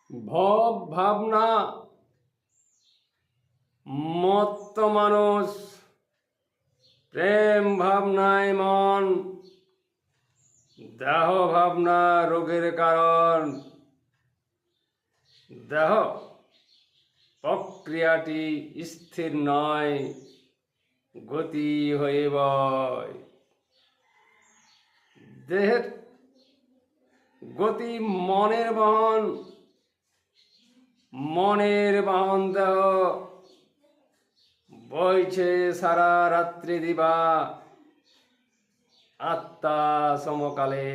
ভব ভাবনা মত্ত মানুষ, প্রেম ভাবনায় মন, দেহ ভাবনা রোগের কারণ। দেহ প্রক্রিয়াটি স্থির নয়, গতি হয়ে বয়। দেহের গতি মনের বহন, মনের বাহন দেহ, বইছে সারা রাত্রি দিবা আত্মা সমকালে।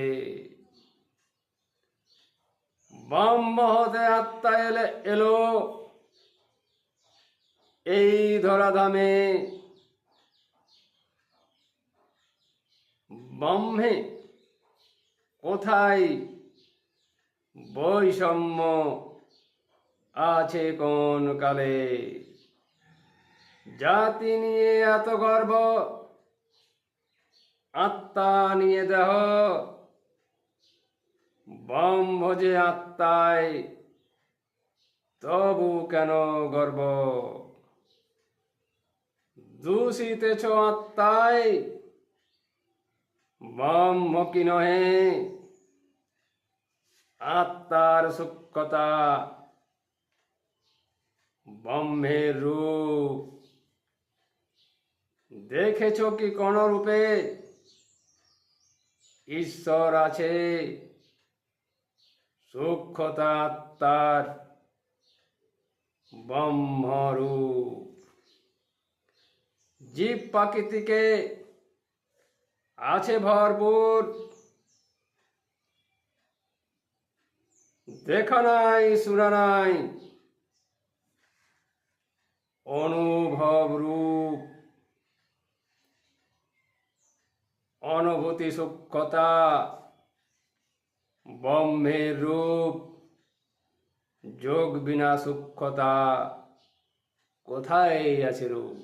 ব্রহ্ম হতে আত্মা এলো এই ধরাধামে। ব্রহ্মে কোথায় বৈষম্য আছে কোন কালে? জাতি নিয়ে এত গর্ব, আত্মা নিয়ে দেহ। ব্রহ্ম যে আত্মায়, তবু কেন গর্ব? দূষিতেছ আত্মায়, ব্রহ্ম কি নহে? আত্মার সূক্ষ্মতা, ব্রহ্মের রূপ। দেখেছ কি কোন রূপে ঈশ্বর আছে? সূক্ষ্মতা আত্মার ব্রহ্মরূপ। জীব প্রকৃতিকে আছে ভরপুর, দেখা নাই শোনা নাই অনুভব রূপ। অনুভূতি সূক্ষ্মতা, ব্রহ্মের রূপ। যোগ বিনা সূক্ষ্মতা, কোথায় আছে রূপ?